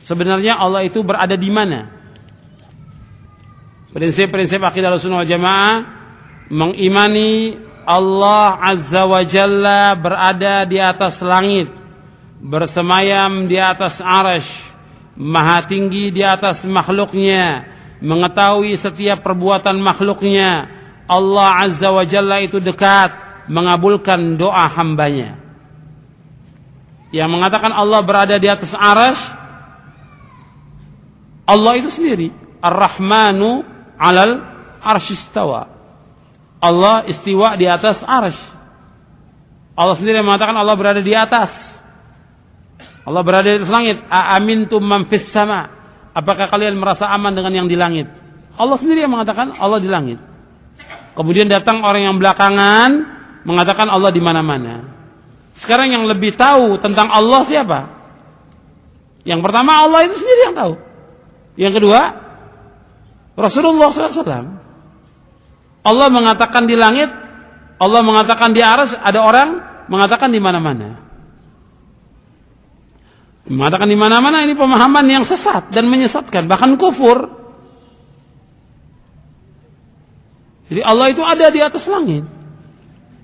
sebenarnya Allah itu berada di mana. Prinsip-prinsip akidah Ahlussunnah wal Jamaah mengimani Allah Azza wa Jalla berada di atas langit, bersemayam di atas arasy, maha tinggi di atas makhluknya, mengetahui setiap perbuatan makhluknya. Allah Azza wa Jalla itu dekat, mengabulkan doa hambanya. Yang mengatakan Allah berada di atas arasy, Allah itu sendiri Ar-Rahmanu 'alal arsy istawa. Allah istiwa di atas arsy. Allah sendiri mengatakan Allah berada di atas. Allah berada di atas langit. Aamintum man fis sama. Apakah kalian merasa aman dengan yang di langit? Allah sendiri yang mengatakan Allah di langit. Kemudian datang orang yang belakangan mengatakan Allah di mana-mana. Sekarang yang lebih tahu tentang Allah siapa? Yang pertama Allah itu sendiri yang tahu. Yang kedua Rasulullah SAW. Allah mengatakan di langit, Allah mengatakan di arsy, ada orang mengatakan di mana-mana. Mengatakan di mana-mana ini pemahaman yang sesat dan menyesatkan, bahkan kufur. Jadi Allah itu ada di atas langit.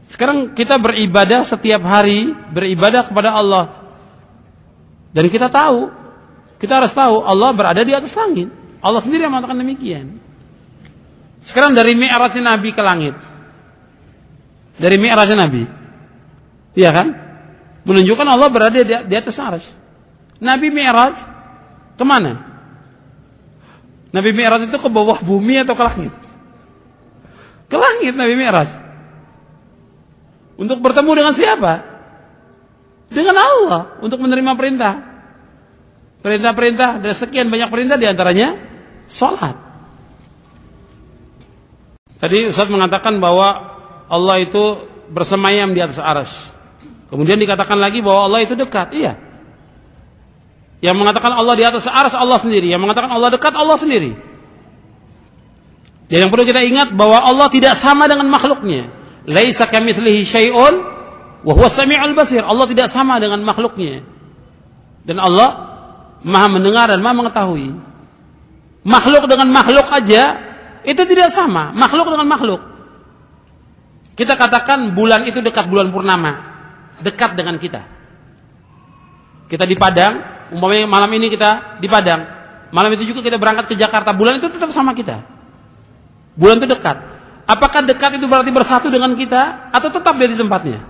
Sekarang kita beribadah setiap hari, beribadah kepada Allah. Dan kita tahu, kita harus tahu Allah berada di atas langit. Allah sendiri yang mengatakan demikian. Sekarang dari Mi'raj Nabi ke langit. Dari Mi'raj Nabi. Iya kan? Menunjukkan Allah berada di atas arsy. Nabi Mi'raj kemana? Nabi Mi'raj itu ke bawah bumi atau ke langit? Ke langit Nabi Mi'raj. Untuk bertemu dengan siapa? Dengan Allah. Untuk menerima perintah. Perintah-perintah, dari sekian banyak perintah diantaranya salat. Tadi Ustaz mengatakan bahwa Allah itu bersemayam di atas arsy. Kemudian dikatakan lagi bahwa Allah itu dekat. Iya. Yang mengatakan Allah di atas arsy Allah sendiri. Yang mengatakan Allah dekat Allah sendiri. Dan yang perlu kita ingat bahwa Allah tidak sama dengan makhluknya. Laisa kamitslihi syai'un wa huwas samiul basir. Allah tidak sama dengan makhluknya. Dan Allah Maha mendengar dan Maha mengetahui. Makhluk dengan makhluk aja itu tidak sama. Makhluk dengan makhluk. Kita katakan bulan itu dekat, bulan purnama dekat dengan kita. Kita di Padang, umpamanya malam ini kita di Padang, malam itu juga kita berangkat ke Jakarta, bulan itu tetap sama kita. Bulan itu dekat. Apakah dekat itu berarti bersatu dengan kita atau tetap dia di tempatnya?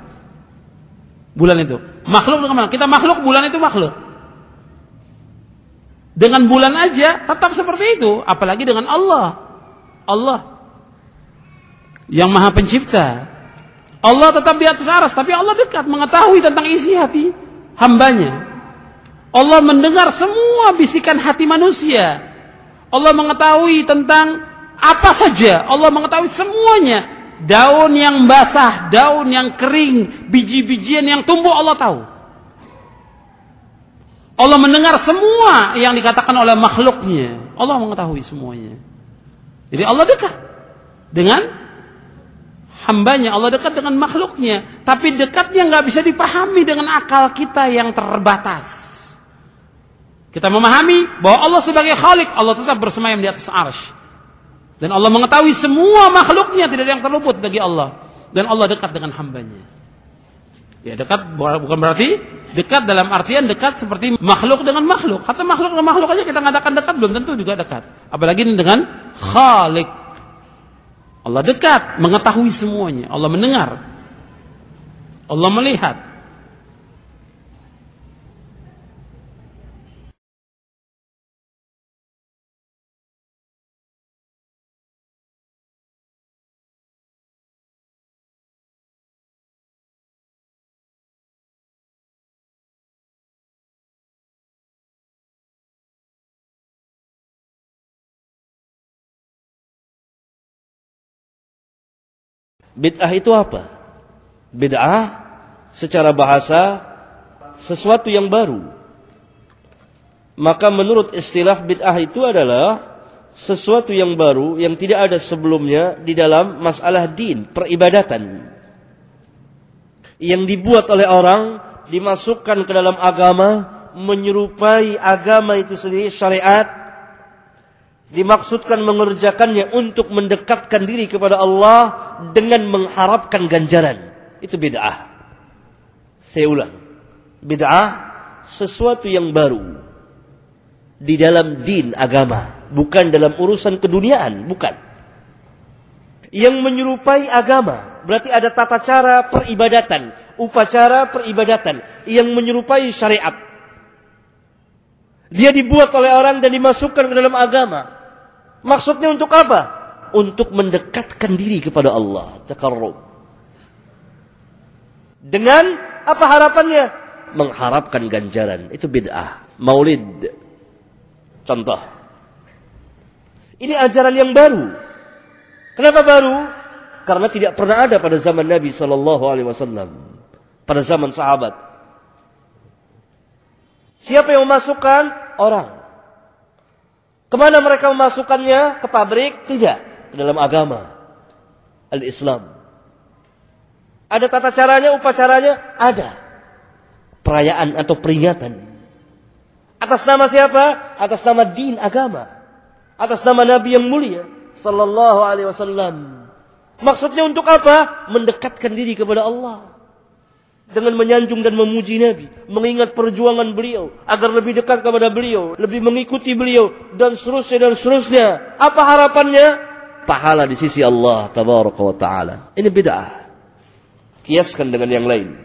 Bulan itu makhluk dengan makhluk. Kita makhluk, bulan itu makhluk. Dengan bulan aja tetap seperti itu, apalagi dengan Allah. Allah yang Maha Pencipta. Allah tetap di atas arsy, tapi Allah dekat, mengetahui tentang isi hati hambanya. Allah mendengar semua bisikan hati manusia. Allah mengetahui tentang apa saja. Allah mengetahui semuanya. Daun yang basah, daun yang kering, biji-bijian yang tumbuh, Allah tahu. Allah mendengar semua yang dikatakan oleh makhluknya. Allah mengetahui semuanya. Jadi Allah dekat dengan hambanya. Allah dekat dengan makhluknya. Tapi dekatnya nggak bisa dipahami dengan akal kita yang terbatas. Kita memahami bahwa Allah sebagai Khalik, Allah tetap bersemayam di atas arsy. Dan Allah mengetahui semua makhluknya, tidak ada yang terluput bagi Allah. Dan Allah dekat dengan hambanya. Ya, dekat bukan berarti dekat dalam artian dekat seperti makhluk dengan makhluk. Hatta makhluk dengan makhluk aja kita mengatakan dekat, belum tentu juga dekat. Apalagi dengan Khalik. Allah dekat, mengetahui semuanya. Allah mendengar. Allah melihat. Bid'ah itu apa? Bid'ah secara bahasa sesuatu yang baru. Maka menurut istilah bid'ah itu adalah sesuatu yang baru yang tidak ada sebelumnya di dalam masalah din, peribadatan. Yang dibuat oleh orang, dimasukkan ke dalam agama menyerupai agama itu sendiri, syariat, dimaksudkan mengerjakannya untuk mendekatkan diri kepada Allah dengan mengharapkan ganjaran. Itu bid'ah. Saya ulang. Bid'ah sesuatu yang baru di dalam din agama, bukan dalam urusan keduniaan, bukan. Yang menyerupai agama, berarti ada tata cara peribadatan, upacara peribadatan yang menyerupai syariat. Dia dibuat oleh orang dan dimasukkan ke dalam agama. Maksudnya untuk apa? Untuk mendekatkan diri kepada Allah, taqarrub. Dengan apa harapannya? Mengharapkan ganjaran. Itu bid'ah. Maulid. Contoh. Ini ajaran yang baru. Kenapa baru? Karena tidak pernah ada pada zaman Nabi SAW. Pada zaman sahabat. Siapa yang memasukkan? Orang. Kemana mereka memasukkannya? Ke pabrik? Tidak. Ke dalam agama. Al-Islam. Ada tata caranya, upacaranya? Ada. Perayaan atau peringatan. Atas nama siapa? Atas nama din agama. Atas nama Nabi yang mulia sallallahu alaihi wasallam. Maksudnya untuk apa? Mendekatkan diri kepada Allah. Dengan menyanjung dan memuji Nabi, mengingat perjuangan beliau agar lebih dekat kepada beliau, lebih mengikuti beliau dan seterusnya. Apa harapannya? Pahala di sisi Allah tabaraka wa taala. Ini bid'ah. Kiaskan dengan yang lain.